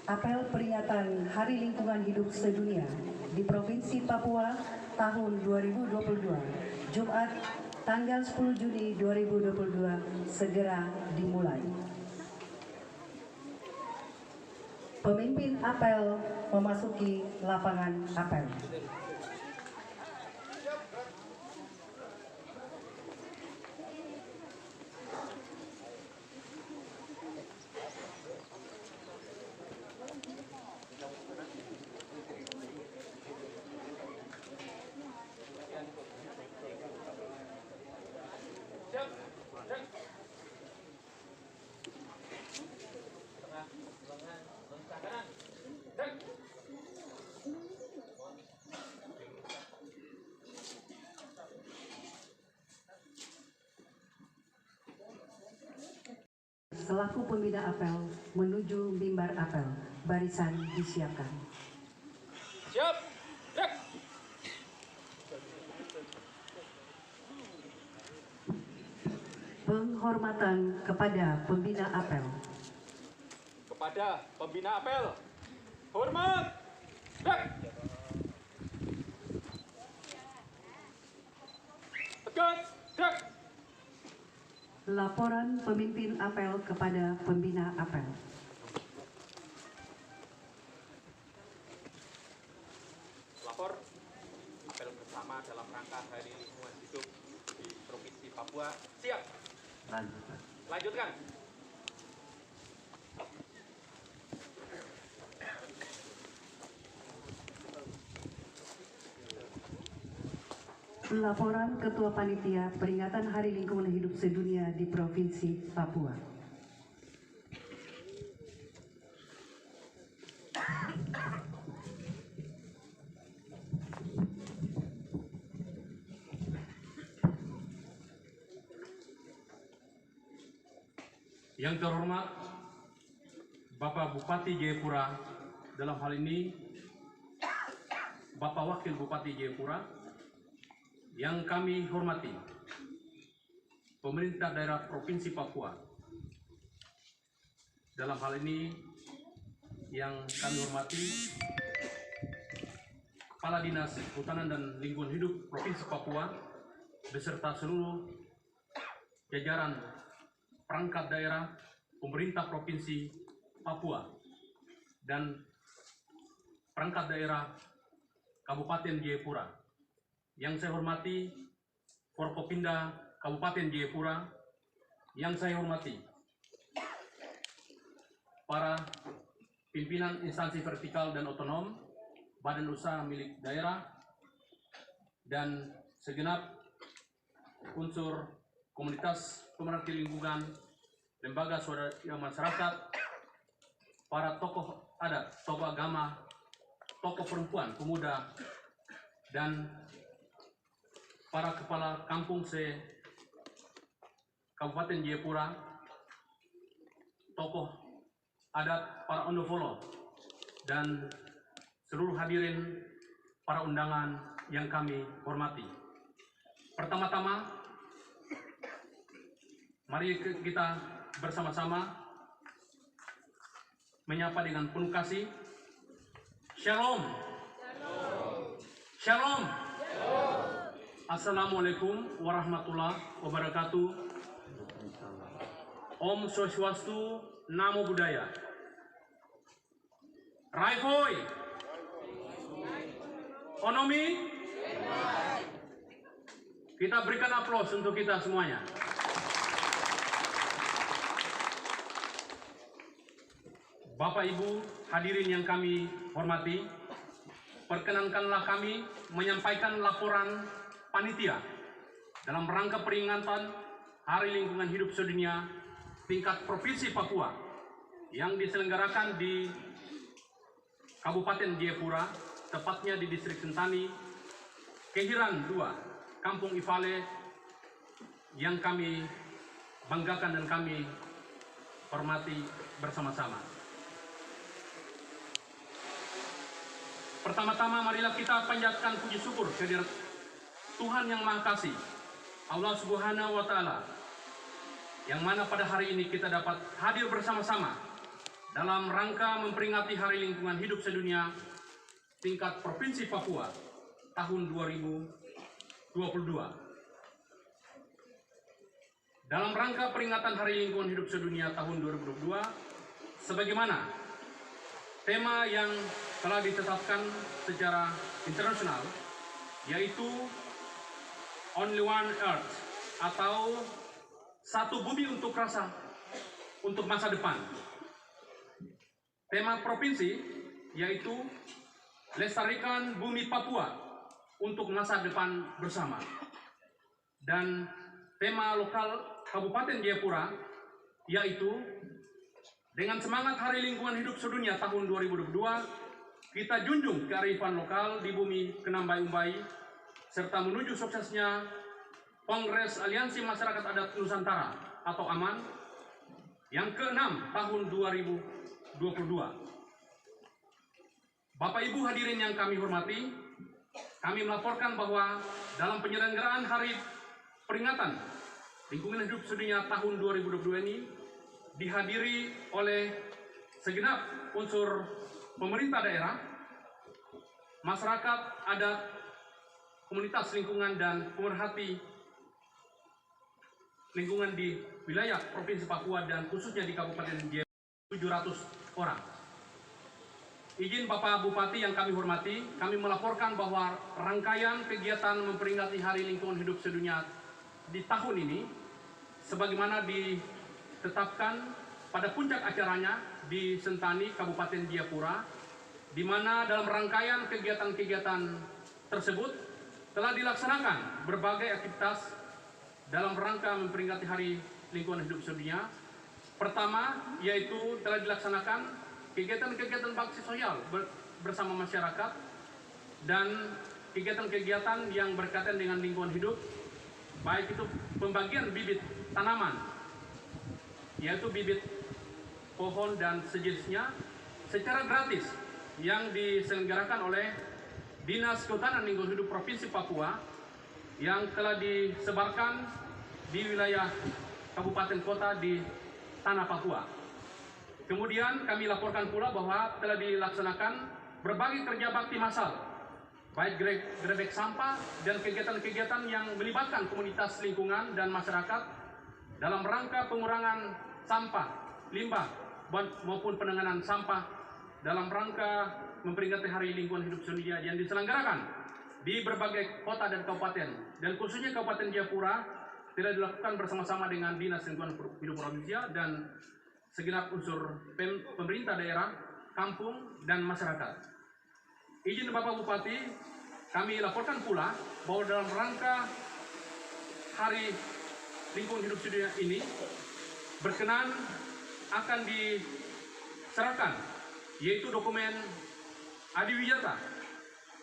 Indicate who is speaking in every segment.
Speaker 1: Apel peringatan Hari Lingkungan Hidup Sedunia di Provinsi Papua tahun 2022, Jumat tanggal 10 Juni 2022 segera dimulai. Pemimpin apel memasuki lapangan apel. Selaku pembina apel menuju mimbar apel, barisan disiapkan.
Speaker 2: Siap. Siap.
Speaker 1: Penghormatan kepada pembina apel.
Speaker 2: Kepada pembina apel, hormat. Siap. Tegas. Siap.
Speaker 1: Laporan pemimpin apel kepada pembina apel.
Speaker 2: Lapor apel bersama dalam rangka Hari Lingkungan Hidup di Provinsi Papua. Siap. Lanjutkan.
Speaker 1: Laporan Ketua Panitia Peringatan Hari Lingkungan Hidup Sedunia di Provinsi Papua.
Speaker 3: Yang terhormat Bapak Bupati Jayapura, dalam hal ini Bapak Wakil Bupati Jayapura, yang kami hormati pemerintah daerah Provinsi Papua, dalam hal ini yang kami hormati Kepala Dinas Kehutanan dan Lingkungan Hidup Provinsi Papua beserta seluruh jajaran perangkat daerah pemerintah Provinsi Papua dan perangkat daerah Kabupaten Jayapura. Yang saya hormati Forkopimda Kabupaten Jayapura, yang saya hormati para pimpinan instansi vertikal dan otonom, badan usaha milik daerah, dan segenap unsur komunitas pemerhati lingkungan, lembaga swadaya masyarakat, para tokoh adat, tokoh agama, tokoh perempuan, pemuda, dan para kepala kampung Kabupaten Jayapura, tokoh adat, para ondofolo, dan seluruh hadirin para undangan yang kami hormati. Pertama-tama, mari kita bersama-sama menyapa dengan penuh kasih. Shalom. Shalom. Assalamualaikum warahmatullahi wabarakatuh. Om Swastiastu, Namo Buddhaya. Raihoi. Onomi. Kita berikan aplaus untuk kita semuanya. Bapak Ibu hadirin yang kami hormati, perkenankanlah kami menyampaikan laporan panitia dalam rangka peringatan Hari Lingkungan Hidup Sedunia tingkat Provinsi Papua yang diselenggarakan di Kabupaten Jayapura, tepatnya di Distrik Sentani, Kehiran 2, Kampung Ivale, yang kami banggakan dan kami hormati bersama-sama. Pertama-tama marilah kita panjatkan puji syukur kehadirat Tuhan Yang Maha Kasih, Allah Subhanahu wa Ta'ala, yang mana pada hari ini kita dapat hadir bersama-sama dalam rangka memperingati Hari Lingkungan Hidup Sedunia tingkat Provinsi Papua tahun 2022. Dalam rangka peringatan Hari Lingkungan Hidup Sedunia tahun 2022, sebagaimana tema yang telah ditetapkan secara internasional, yaitu Only One Earth, atau satu bumi untuk rasa untuk masa depan. Tema provinsi yaitu Lestarikan Bumi Papua untuk masa depan bersama. Dan tema lokal Kabupaten Jayapura yaitu dengan semangat Hari Lingkungan Hidup Sedunia tahun 2022, kita junjung kearifan lokal di bumi Kenambai-Umbai, serta menuju suksesnya Kongres Aliansi Masyarakat Adat Nusantara atau AMAN yang ke-6 tahun 2022. Bapak Ibu hadirin yang kami hormati, kami melaporkan bahwa dalam penyelenggaraan Hari Peringatan Lingkungan Hidup Sedunia tahun 2022 ini dihadiri oleh segenap unsur pemerintah daerah, masyarakat adat, komunitas lingkungan, dan pemerhati lingkungan di wilayah Provinsi Papua dan khususnya di Kabupaten Jayapura 700 orang. Izin Bapak Bupati yang kami hormati, kami melaporkan bahwa rangkaian kegiatan memperingati Hari Lingkungan Hidup Sedunia di tahun ini sebagaimana ditetapkan pada puncak acaranya di Sentani, Kabupaten Jayapura, di mana dalam rangkaian kegiatan-kegiatan tersebut telah dilaksanakan berbagai aktivitas dalam rangka memperingati Hari Lingkungan Hidup Sedunia. Pertama, yaitu telah dilaksanakan kegiatan-kegiatan bakti sosial bersama masyarakat dan kegiatan-kegiatan yang berkaitan dengan lingkungan hidup, baik itu pembagian bibit tanaman, yaitu bibit pohon dan sejenisnya secara gratis yang diselenggarakan oleh Dinas Kehutanan Lingkungan Hidup Provinsi Papua yang telah disebarkan di wilayah kabupaten kota di tanah Papua. Kemudian kami laporkan pula bahwa telah dilaksanakan berbagai kerja bakti massal, baik gerebek sampah dan kegiatan-kegiatan yang melibatkan komunitas lingkungan dan masyarakat dalam rangka pengurangan sampah, limbah, maupun penanganan sampah dalam rangka memperingati Hari Lingkungan Hidup Sedunia yang diselenggarakan di berbagai kota dan kabupaten, dan khususnya Kabupaten Jayapura telah dilakukan bersama-sama dengan Dinas Lingkungan Hidup Provinsi dan segenap unsur pemerintah daerah, kampung, dan masyarakat. Izin Bapak Bupati, kami laporkan pula bahwa dalam rangka Hari Lingkungan Hidup Sedunia ini berkenan akan diserahkan yaitu dokumen adiwiyata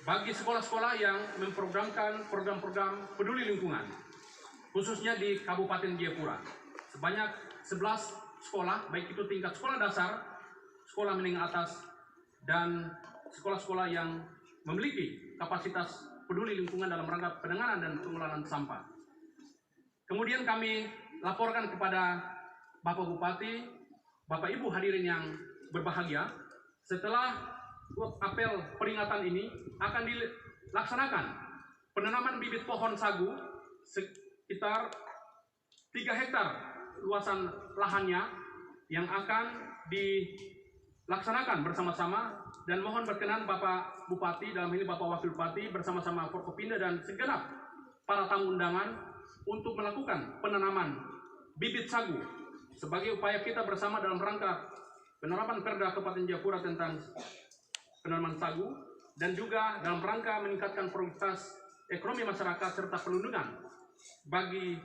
Speaker 3: bagi sekolah-sekolah yang memprogramkan program-program peduli lingkungan, khususnya di Kabupaten Jayapura. Sebanyak 11 sekolah, baik itu tingkat sekolah dasar, sekolah menengah atas, dan sekolah-sekolah yang memiliki kapasitas peduli lingkungan dalam rangka penanganan dan pengelolaan sampah. Kemudian kami laporkan kepada Bapak Bupati, Bapak Ibu hadirin yang berbahagia, setelah apel peringatan ini akan dilaksanakan penanaman bibit pohon sagu sekitar 3 hektar luasan lahannya yang akan dilaksanakan bersama-sama, dan mohon berkenan Bapak Bupati, dalam ini Bapak Wakil Bupati bersama-sama Forkopimda dan segenap para tamu undangan untuk melakukan penanaman bibit sagu sebagai upaya kita bersama dalam rangka penerapan Perda Kabupaten Jayapura tentang penanaman sagu, dan juga dalam rangka meningkatkan produktivitas ekonomi masyarakat serta perlindungan bagi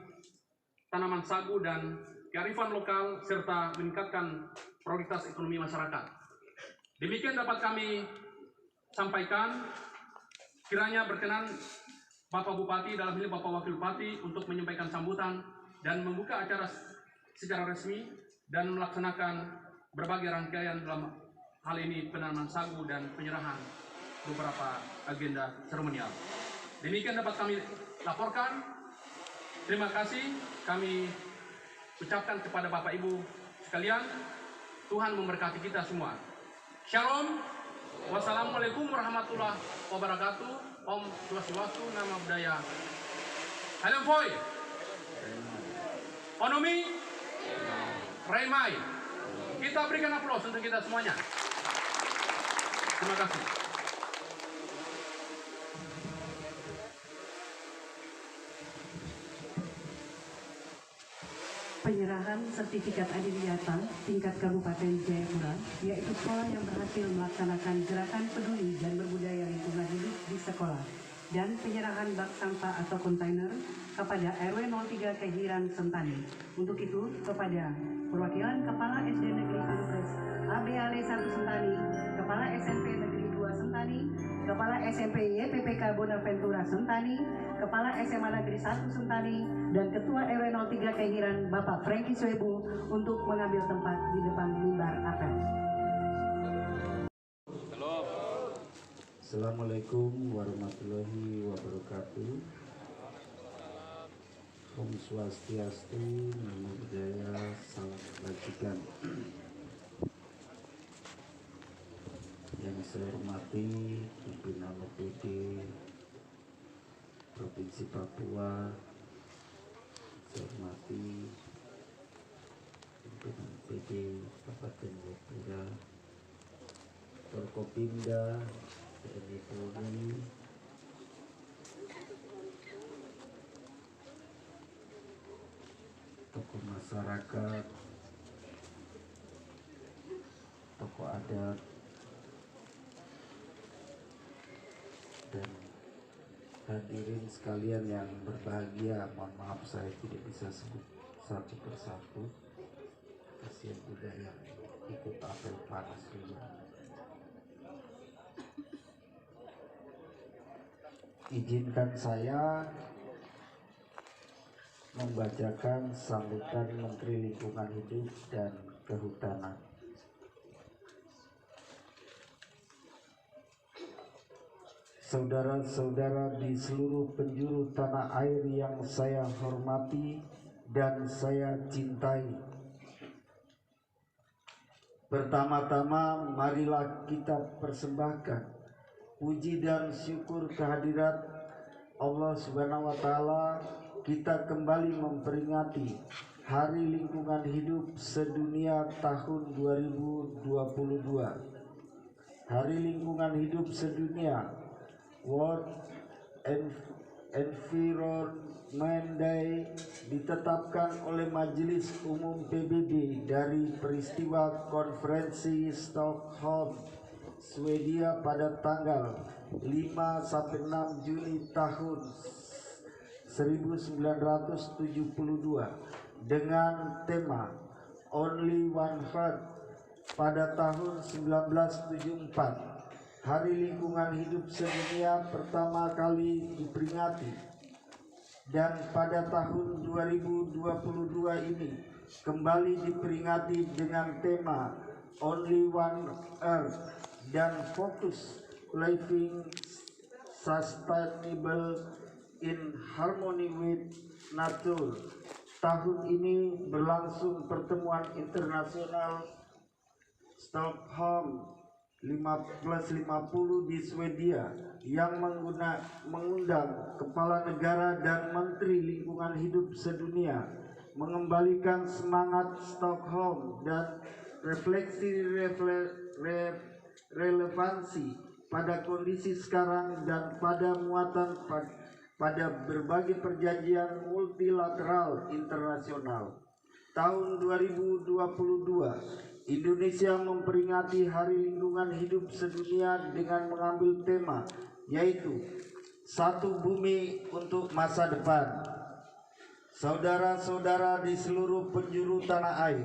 Speaker 3: tanaman sagu dan kearifan lokal serta meningkatkan produktivitas ekonomi masyarakat. Demikian dapat kami sampaikan. Kiranya berkenan Bapak Bupati, dalam ini Bapak Wakil Bupati, untuk menyampaikan sambutan dan membuka acara secara resmi dan melaksanakan berbagai rangkaian dalam hal ini penanaman sagu dan penyerahan beberapa agenda seremonial. Demikian dapat kami laporkan. Terima kasih kami ucapkan kepada Bapak Ibu sekalian. Tuhan memberkati kita semua. Shalom. Wassalamualaikum warahmatullahi wabarakatuh. Om Swastiastu, Nama Budaya. Halem Foy. Onomi. Raimai. Kita berikan aplaus untuk kita semuanya. Terima kasih.
Speaker 1: Penyerahan sertifikat adiwiyata tingkat Kabupaten Jayapura, yaitu sekolah yang berhasil melaksanakan gerakan peduli dan berbudaya lingkungan hidup di sekolah, dan penyerahan bak sampah atau kontainer kepada RW 03 Kehiran Sentani. Untuk itu, kepada perwakilan Kepala SD Negeri Anupres ABAL 1 Sentani, Kepala SMP Negeri 2 Sentani, Kepala SMP YPPK Bonaventura Sentani, Kepala SMA Negeri 1 Sentani, dan Ketua RW 03 Kehiran Bapak Franky Swebu untuk mengambil tempat di depan mimbar apel.
Speaker 4: Assalamualaikum warahmatullahi wabarakatuh. Om Swastiastu, Namo Buddhaya, salam kebajikan. Yang saya hormati pimpinan OPD Provinsi Papua, saya hormati pimpinan PD Kabupaten Jayapura, Forkopimda, TNI Polri, tokoh masyarakat, tokoh adat, dan hadirin sekalian yang berbahagia. Mohon maaf saya tidak bisa sebut satu persatu, kasihan juga yang ikut apel panas juga. Izinkan saya membacakan sambutan Menteri Lingkungan Hidup dan Kehutanan. Saudara-saudara di seluruh penjuru tanah air yang saya hormati dan saya cintai, pertama-tama marilah kita persembahkan puji dan syukur kehadirat Allah Subhanahu wa Ta'ala. Kita kembali memperingati Hari Lingkungan Hidup Sedunia tahun 2022. Hari Lingkungan Hidup Sedunia, World Environment Day, ditetapkan oleh Majelis Umum PBB dari peristiwa Konferensi Stockholm Swedia pada tanggal 5 sampai 6 Juni tahun 1972 dengan tema Only One Heart pada tahun 1974. Hari Lingkungan Hidup Sedunia pertama kali diperingati, dan pada tahun 2022 ini kembali diperingati dengan tema Only One Earth dan fokus Living Sustainable in Harmony with Nature. Tahun ini berlangsung pertemuan internasional Stockholm 1550 di Swedia yang mengundang kepala negara dan menteri lingkungan hidup sedunia mengembalikan semangat Stockholm dan refleksi relevansi pada kondisi sekarang dan pada muatan pada berbagai perjanjian multilateral internasional. Tahun 2022 Indonesia memperingati Hari Lingkungan Hidup Sedunia dengan mengambil tema yaitu Satu Bumi untuk Masa Depan. Saudara-saudara di seluruh penjuru tanah air,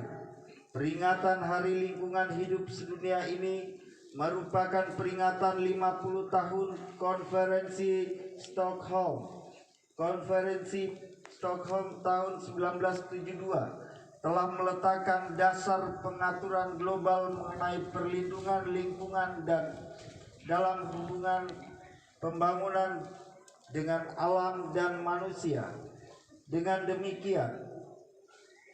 Speaker 4: peringatan Hari Lingkungan Hidup Sedunia ini merupakan peringatan 50 tahun Konferensi Stockholm. Konferensi Stockholm tahun 1972 telah meletakkan dasar pengaturan global mengenai perlindungan lingkungan dan dalam hubungan pembangunan dengan alam dan manusia. Dengan demikian,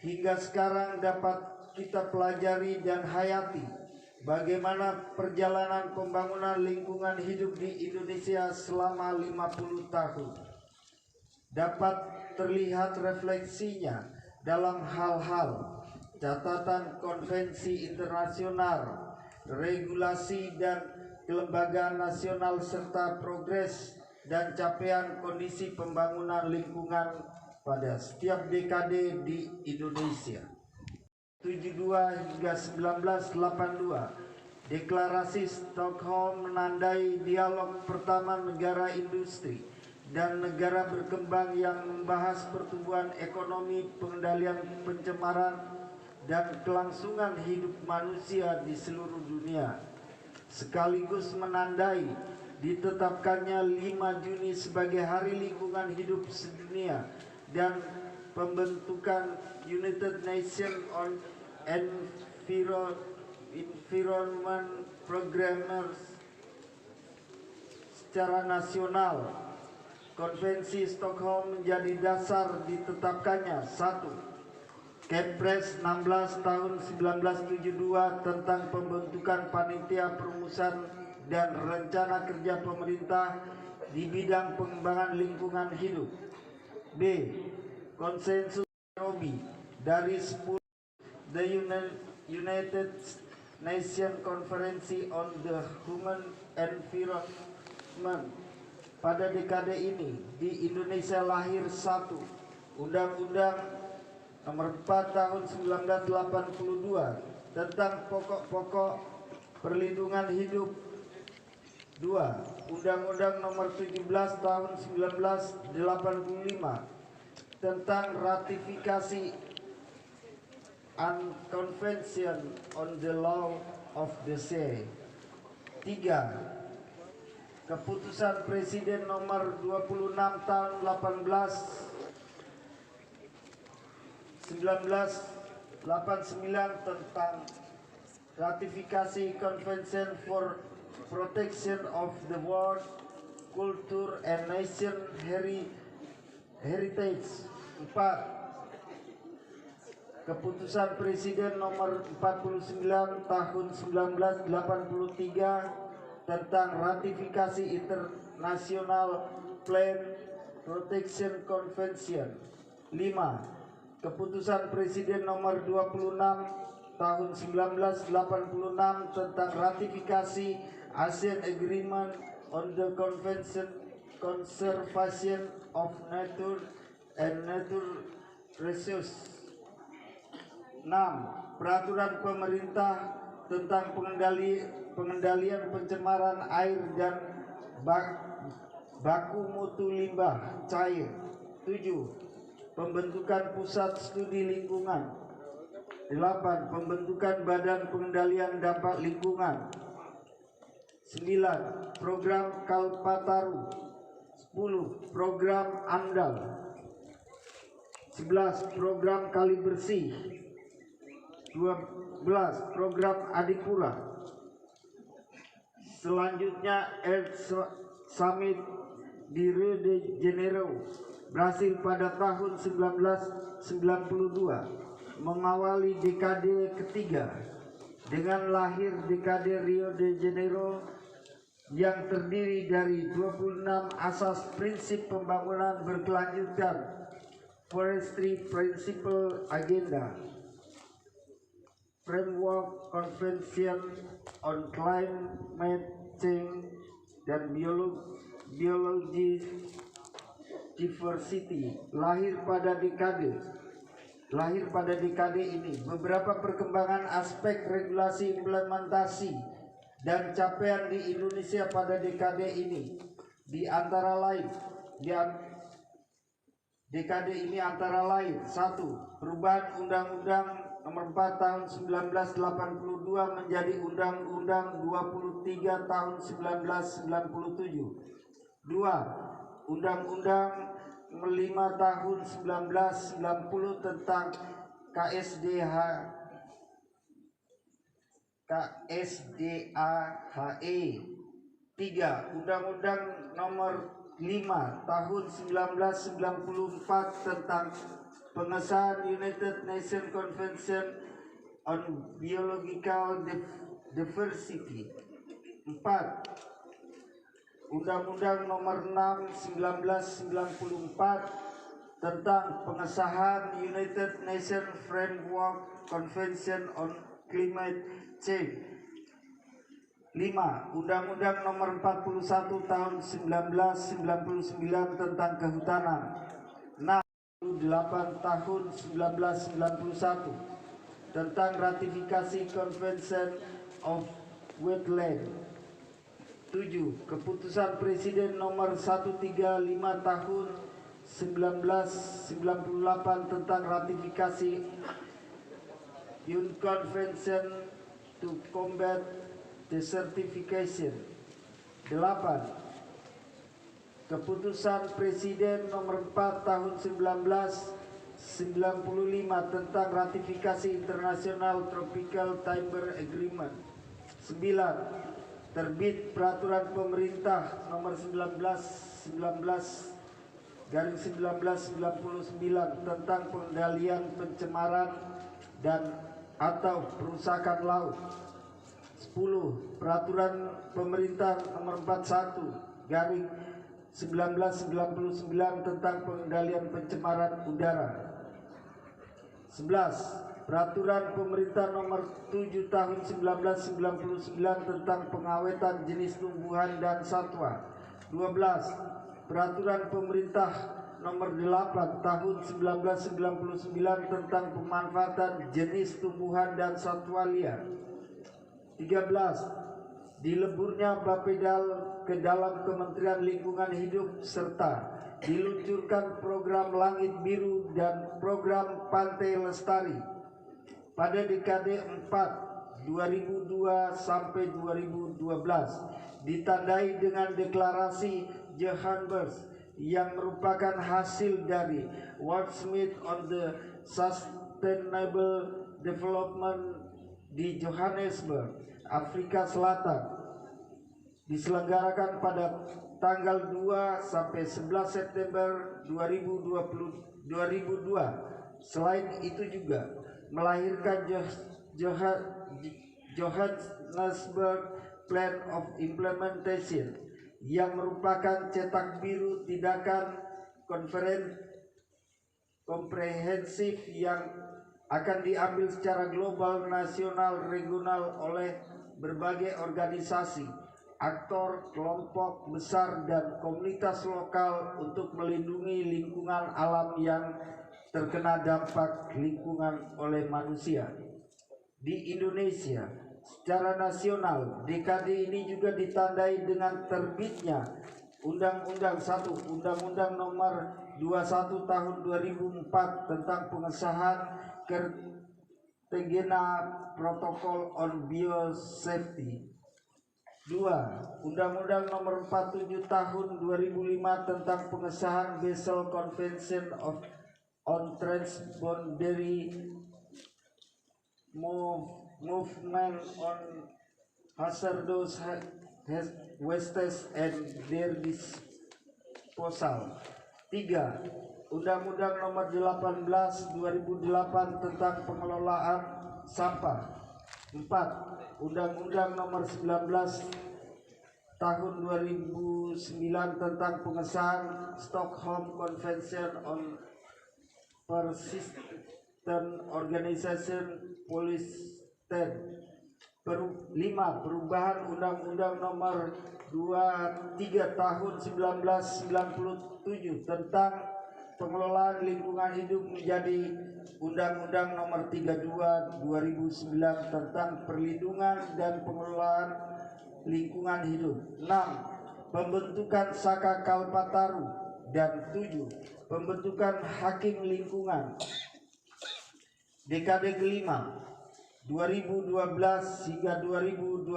Speaker 4: hingga sekarang dapat kita pelajari dan hayati bagaimana perjalanan pembangunan lingkungan hidup di Indonesia selama 50 tahun. Dapat terlihat refleksinya dalam hal-hal catatan konvensi internasional, regulasi dan kelembagaan nasional serta progres dan capaian kondisi pembangunan lingkungan pada setiap dekade di Indonesia. 72 hingga 1982, Deklarasi Stockholm menandai dialog pertama negara industri dan negara berkembang yang membahas pertumbuhan ekonomi, pengendalian pencemaran, dan kelangsungan hidup manusia di seluruh dunia. Sekaligus menandai ditetapkannya 5 Juni sebagai Hari Lingkungan Hidup Sedunia dan pembentukan United Nations on Environment Programmers secara nasional. Konvensi Stockholm menjadi dasar ditetapkannya 1. Kepres 16 tahun 1972 tentang pembentukan panitia perumusan dan rencana kerja pemerintah di bidang pengembangan lingkungan hidup. B. Konsensus Nairobi dari 10 The United Nations Conference on the Human Environment. Pada dekade ini di Indonesia lahir 1. Undang-Undang Nomor 4 Tahun 1982 tentang pokok-pokok perlindungan hidup. 2. Undang-Undang Nomor 17 Tahun 1985 tentang ratifikasi Convention on the Law of the Sea. 3. Keputusan Presiden Nomor 26 Tahun 1989 tentang ratifikasi Convention for Protection of the World Culture and Nation Heritage. 4. Keputusan Presiden Nomor 49 Tahun 1983 tentang ratifikasi International Plant Protection Convention. 5. Keputusan Presiden Nomor 26 Tahun 1986 tentang ratifikasi ASEAN Agreement on the Conservation of Nature and Nature Resources. 6. Peraturan Pemerintah tentang pengendalian pencemaran air dan baku mutu limbah cair. 7. Pembentukan pusat studi lingkungan. 8. Pembentukan badan pengendalian dampak lingkungan. 9. Program Kalpataru. 10. Program Andal. 11. Program Kali Bersih. 12. Program Adipura. Selanjutnya Earth Summit di Rio de Janeiro, Brasil pada tahun 1992 mengawali dekade ketiga dengan lahir dekade Rio de Janeiro yang terdiri dari 26 asas prinsip pembangunan berkelanjutan, Forestry Principle Agenda, Framework Convention on Climate Change, dan Biology Diversity. Lahir pada dekade ini beberapa perkembangan aspek regulasi implementasi dan capaian di Indonesia pada dekade ini antara lain 1. Perubahan Undang-Undang Nomor 4 Tahun 1982 menjadi Undang-Undang 23 Tahun 1997. 2. Undang-Undang 5 Tahun 1990 tentang KSDAHE. 3. Undang-Undang Nomor 5 Tahun 1994 tentang pengesahan United Nations Convention on Biological Diversity. 4. Undang-Undang Nomor 6 1994 tentang pengesahan United Nations Framework Convention on Climate Change. 5. Undang-Undang Nomor 41 Tahun 1999 tentang Kehutanan. 6. 8 Tahun 1991 tentang ratifikasi Convention of Wetland. 7. Keputusan Presiden Nomor 135 Tahun 1998 tentang ratifikasi UN Convention to Combat Desertification. 8. Keputusan Presiden Nomor 4 Tahun 1995 tentang ratifikasi International Tropical Timber Agreement. 9. Terbit Peraturan Pemerintah Nomor 19/1999 tentang pengendalian pencemaran dan atau perusakan laut. 10. Peraturan Pemerintah Nomor 41/1999 tentang pengendalian pencemaran udara. 11. Peraturan Pemerintah Nomor 7 Tahun 1999 tentang pengawetan jenis tumbuhan dan satwa. 12. Peraturan Pemerintah Nomor 8 Tahun 1999 tentang pemanfaatan jenis tumbuhan dan satwa liar. 13. Dileburnya Bapedal ke dalam Kementerian Lingkungan Hidup serta diluncurkan program Langit Biru dan program Pantai Lestari pada dekade 4 2002 sampai 2012 ditandai dengan deklarasi Johannesburg yang merupakan hasil dari World Summit on the Sustainable Development di Johannesburg, Afrika Selatan, diselenggarakan pada tanggal 2 sampai 11 September 2002. Selain itu juga melahirkan Johannesburg Plan of Implementation yang merupakan cetak biru tindakan komprehensif yang akan diambil secara global, nasional, regional oleh berbagai organisasi, aktor, kelompok besar, dan komunitas lokal untuk melindungi lingkungan alam yang terkena dampak lingkungan oleh manusia. Di Indonesia, secara nasional. Dekade ini juga ditandai dengan terbitnya Undang-Undang Nomor 21 Tahun 2004 tentang pengesahan Cartagena Protocol on Biosafety. 2. Undang-Undang Nomor 47 Tahun 2005 tentang pengesahan Basel Convention on Transboundary Movement on Hazardous Wastes and their disposal. 3. Undang-Undang Nomor 18 2008 tentang pengelolaan sampah. 4. Undang-Undang Nomor 19 Tahun 2009 tentang pengesahan Stockholm Convention on Persistent Organization Policy. 5. Perubahan Undang-Undang Nomor 23 Tahun 1997 tentang pengelolaan lingkungan hidup menjadi Undang-Undang Nomor 32 2009 tentang perlindungan dan pengelolaan lingkungan hidup. 6. Pembentukan Saka Kalpataru. Dan 7. Pembentukan Hakim Lingkungan. Dekade kelima 2012 hingga 2022,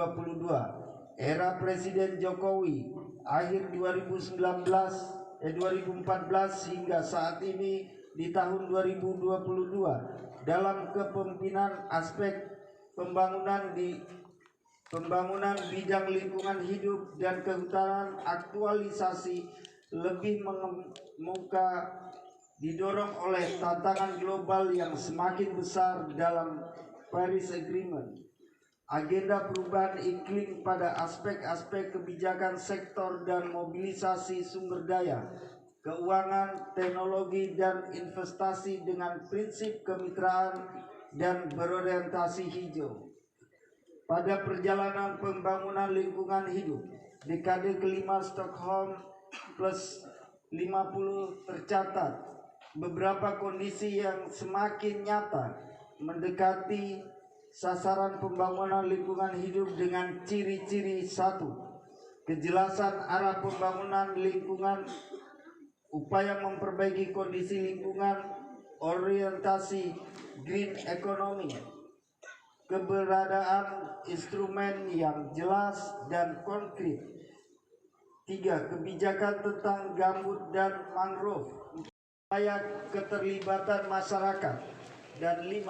Speaker 4: era Presiden Jokowi, akhir 2014 hingga saat ini di tahun 2022, dalam kepemimpinan aspek pembangunan bidang lingkungan hidup dan kehutanan, aktualisasi lebih mengemuka didorong oleh tantangan global yang semakin besar dalam Paris Agreement, agenda perubahan iklim pada aspek-aspek kebijakan sektor dan mobilisasi sumber daya, keuangan, teknologi, dan investasi dengan prinsip kemitraan dan berorientasi hijau. Pada perjalanan pembangunan lingkungan hidup, dekade kelima Stockholm plus 50 tercatat beberapa kondisi yang semakin nyata mendekati sasaran pembangunan lingkungan hidup dengan ciri-ciri: 1. Kejelasan arah pembangunan lingkungan, upaya memperbaiki kondisi lingkungan, orientasi green economy, keberadaan instrumen yang jelas dan konkret. 3. Kebijakan tentang gambut dan mangrove, upaya keterlibatan masyarakat. Dan 5.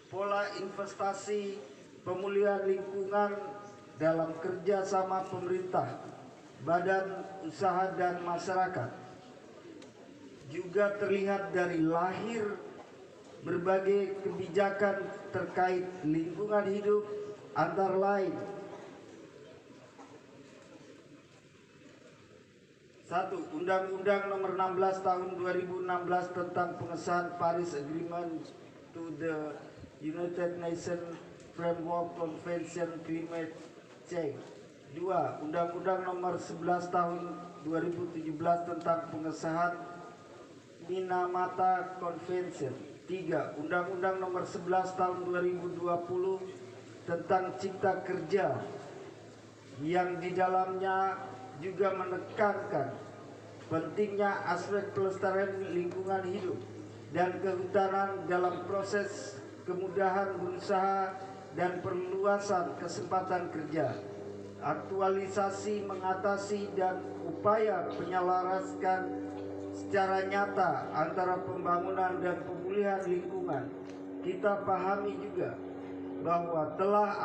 Speaker 4: Pola investasi pemulihan lingkungan dalam kerjasama pemerintah, badan usaha dan masyarakat. Juga terlihat dari lahir berbagai kebijakan terkait lingkungan hidup, antara lain: 1. Undang-Undang Nomor 16 Tahun 2016 tentang pengesahan Paris Agreement to the United Nations Framework Convention Climate Change. 2. Undang-Undang Nomor 11 Tahun 2017 tentang pengesahan Minamata Convention. 3. Undang-Undang Nomor 11 Tahun 2020 tentang Cipta Kerja, yang di dalamnya juga menekankan pentingnya aspek pelestarian lingkungan hidup dan kehutanan dalam proses kemudahan berusaha dan perluasan kesempatan kerja. Aktualisasi mengatasi dan upaya penyelaraskan secara nyata antara pembangunan dan pemulihan lingkungan. Kita pahami juga bahwa telah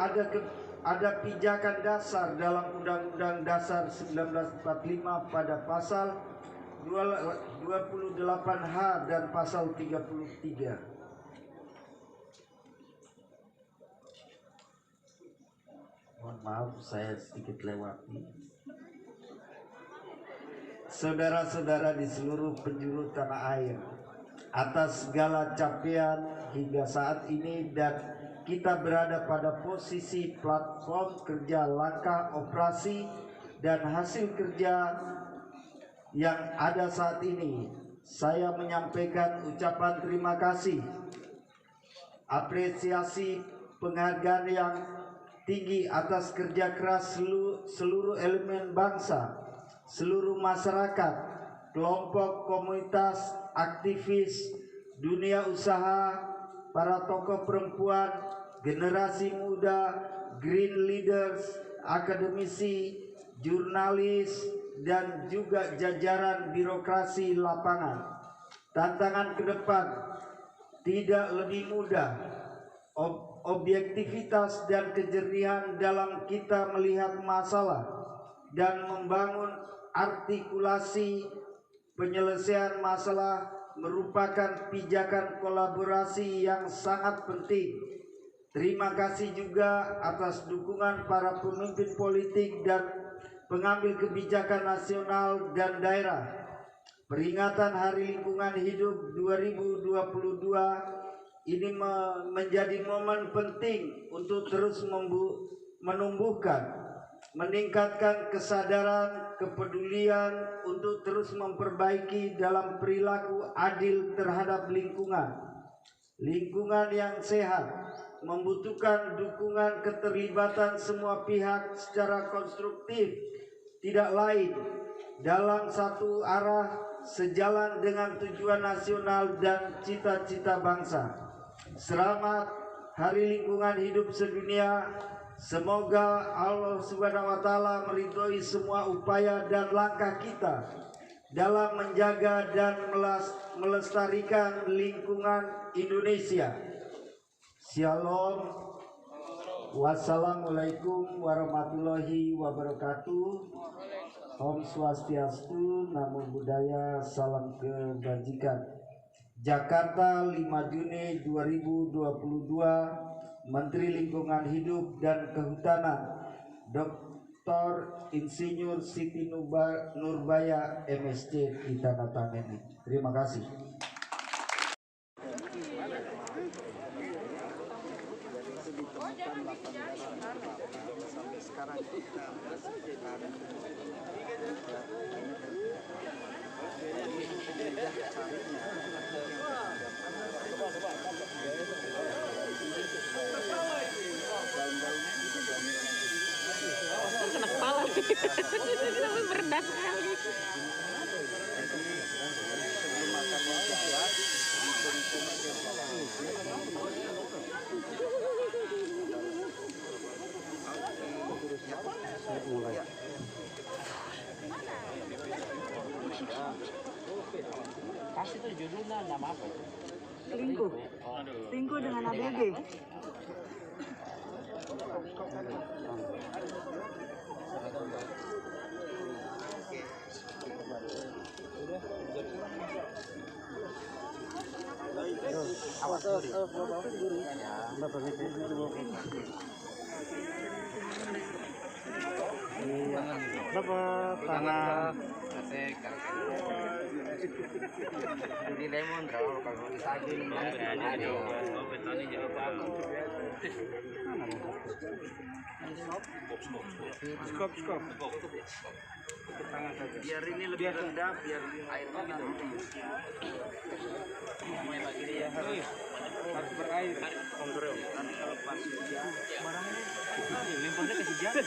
Speaker 4: ada pijakan dasar dalam Undang-Undang Dasar 1945 pada pasal 28H dan pasal 33. Mohon maaf, saya sedikit lewati. Saudara-saudara di seluruh penjuru tanah air, atas segala capaian hingga saat ini, dan kita berada pada posisi platform kerja, langkah operasi dan hasil kerja yang ada saat ini, saya menyampaikan ucapan terima kasih, apresiasi, penghargaan yang tinggi atas kerja keras seluruh elemen bangsa, seluruh masyarakat, kelompok komunitas, aktivis, dunia usaha, para tokoh perempuan, generasi muda, green leaders, akademisi, jurnalis, dan juga jajaran birokrasi lapangan. Tantangan ke depan tidak lebih mudah. Objektivitas dan kejernihan dalam kita melihat masalah dan membangun artikulasi penyelesaian masalah merupakan pijakan kolaborasi yang sangat penting. Terima kasih juga atas dukungan para pemimpin politik dan pengambil kebijakan nasional dan daerah. Peringatan Hari Lingkungan Hidup 2022 ini menjadi momen penting untuk terus menumbuhkan, meningkatkan kesadaran, kepedulian untuk terus memperbaiki dalam perilaku adil terhadap lingkungan. Lingkungan yang sehat membutuhkan dukungan keterlibatan semua pihak secara konstruktif, tidak lain dalam satu arah, sejalan dengan tujuan nasional dan cita-cita bangsa. Selamat Hari Lingkungan Hidup Sedunia. Semoga Allah Subhanahu wa Ta'ala meridhoi semua upaya dan langkah kita dalam menjaga dan melestarikan lingkungan Indonesia. Shalom. Wassalamualaikum warahmatullahi wabarakatuh. Om Swastiastu, Namo Buddhaya, salam kebajikan. Jakarta, 5 Juni 2022, Menteri Lingkungan Hidup dan Kehutanan, Dr. Insinyur Siti Nurbaya, MSc, ditandatangani. Terima kasih.
Speaker 5: Kena kepala tapi berendah sekali.
Speaker 6: Kasih tuh judulnya nama apa?
Speaker 7: Selingkuh. Selingkuh dengan ABG.
Speaker 6: Bapak tanah jadi lemon bro kalau disaging skop biar ini lebih rendah biar airnya gitu harus berair kontrol lepas barangnya limpahnya ke sejajar